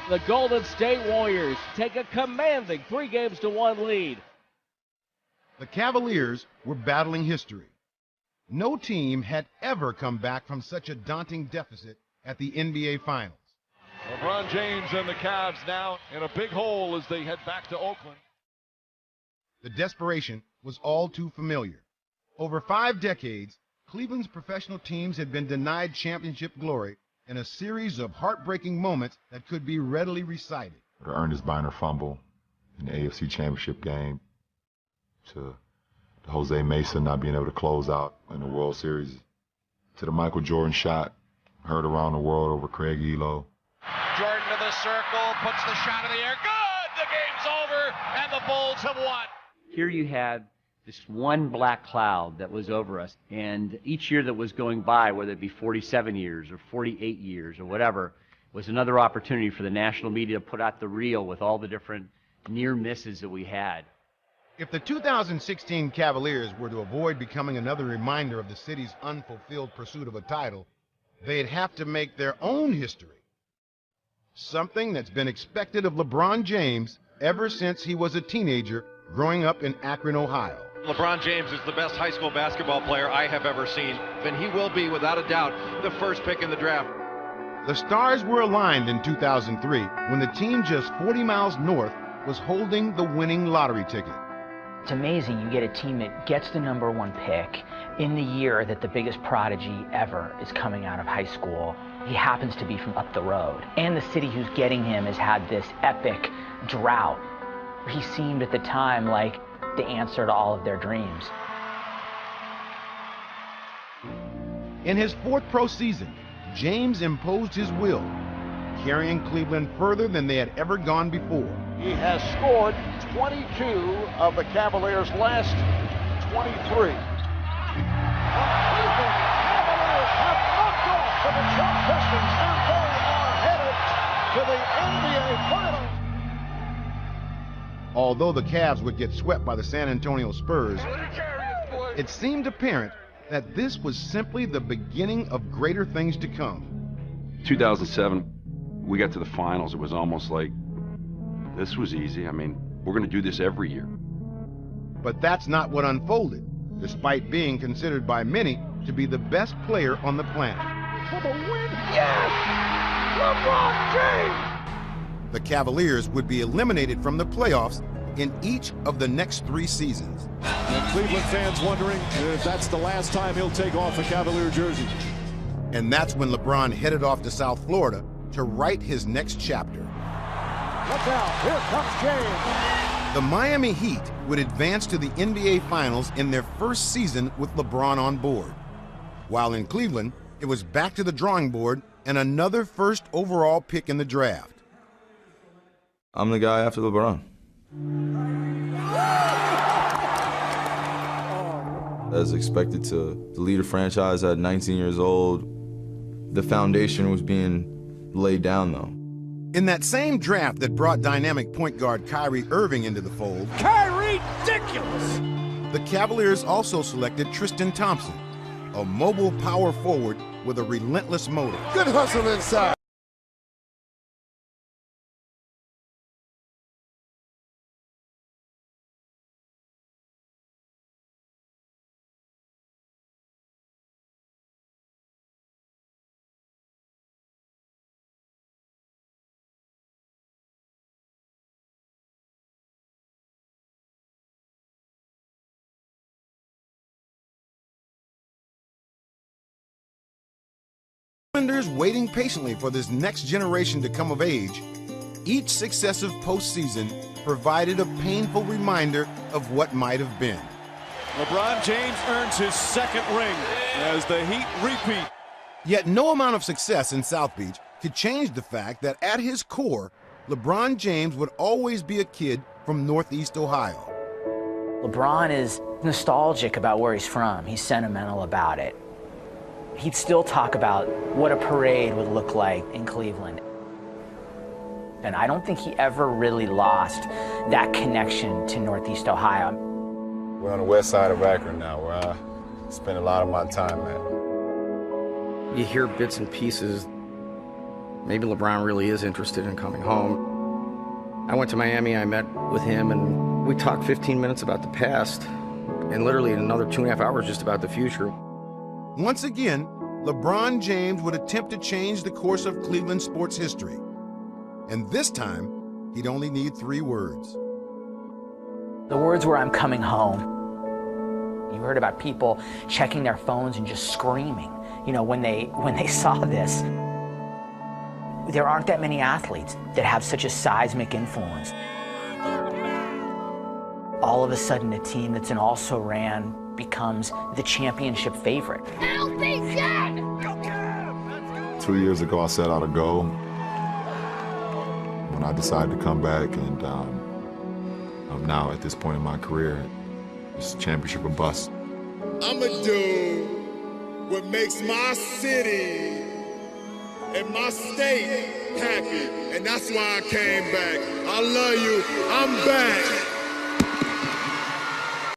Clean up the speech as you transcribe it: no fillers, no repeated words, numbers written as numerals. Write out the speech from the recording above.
The Golden State Warriors take a commanding 3-1 lead. The Cavaliers were battling history. No team had ever come back from such a daunting deficit at the NBA Finals. LeBron James and the Cavs now in a big hole as they head back to Oakland. The desperation was all too familiar. Over 5 decades, Cleveland's professional teams had been denied championship glory in a series of heartbreaking moments that could be readily recited. The Ernest Biner fumble in the AFC Championship game, to the Jose Mesa not being able to close out in the World Series, to the Michael Jordan shot heard around the world over Craig Elo. Jordan to the circle, puts the shot in the air. Good! The game's over, and the Bulls have won. Here you had this one black cloud that was over us, and each year that was going by, whether it be 47 years or 48 years or whatever, was another opportunity for the national media to put out the reel with all the different near misses that we had. If the 2016 Cavaliers were to avoid becoming another reminder of the city's unfulfilled pursuit of a title, they'd have to make their own history. Something that's been expected of LeBron James ever since he was a teenager growing up in Akron, Ohio. LeBron James is the best high school basketball player I have ever seen, and he will be, without a doubt, the first pick in the draft. The stars were aligned in 2003 when the team just 40 miles north was holding the winning lottery ticket. It's amazing you get a team that gets the #1 pick in the year that the biggest prodigy ever is coming out of high school. He happens to be from up the road. And the city who's getting him has had this epic drought. He seemed at the time like the answer to all of their dreams. In his 4th pro season, James imposed his will, carrying Cleveland further than they had ever gone before. He has scored 22 of the Cavaliers' last 23. The Cleveland Cavaliers have knocked off the Detroit Pistons, and they are headed to the NBA Finals. Although the Cavs would get swept by the San Antonio Spurs, it seemed apparent that this was simply the beginning of greater things to come. 2007, we got to the finals. It was almost like, this was easy. I mean, we're going to do this every year. But that's not what unfolded, despite being considered by many to be the best player on the planet. For the win, yes! LeBron James! The Cavaliers would be eliminated from the playoffs in each of the next 3 seasons. And Cleveland fans wondering if that's the last time he'll take off a Cavalier jersey. And that's when LeBron headed off to South Florida to write his next chapter. Look out, here comes James. The Miami Heat would advance to the NBA Finals in their first season with LeBron on board. While in Cleveland, it was back to the drawing board and another first overall pick in the draft. I'm the guy after LeBron. As expected to lead a franchise at 19 years old, the foundation was being laid down, though. In that same draft that brought dynamic point guard Kyrie Irving into the fold, Kyrie, ridiculous! The Cavaliers also selected Tristan Thompson, a mobile power forward with a relentless motor. Good hustle inside. Islanders waiting patiently for this next generation to come of age, each successive postseason provided a painful reminder of what might have been. LeBron James earns his 2nd ring as the Heat repeat. Yet no amount of success in South Beach could change the fact that at his core, LeBron James would always be a kid from Northeast Ohio. LeBron is nostalgic about where he's from. He's sentimental about it. He'd still talk about what a parade would look like in Cleveland. And I don't think he ever really lost that connection to Northeast Ohio. We're on the west side of Akron now, where I spend a lot of my time at. You hear bits and pieces maybe LeBron really is interested in coming home. I went to Miami, I met with him, and we talked 15 minutes about the past, and literally another 2.5 hours just about the future. Once again, LeBron James would attempt to change the course of Cleveland sports history. And this time, he'd only need 3 words. The words were, "I'm coming home." You heard about people checking their phones and just screaming, when they saw this. There aren't that many athletes that have such a seismic influence. All of a sudden, a team that's an also-ran becomes the championship favorite. 2 years ago, I set out a goal. When I decided to come back, and I'm now at this point in my career, it's a championship or bust. I'ma do what makes my city and my state happy, and that's why I came back. I love you. I'm back.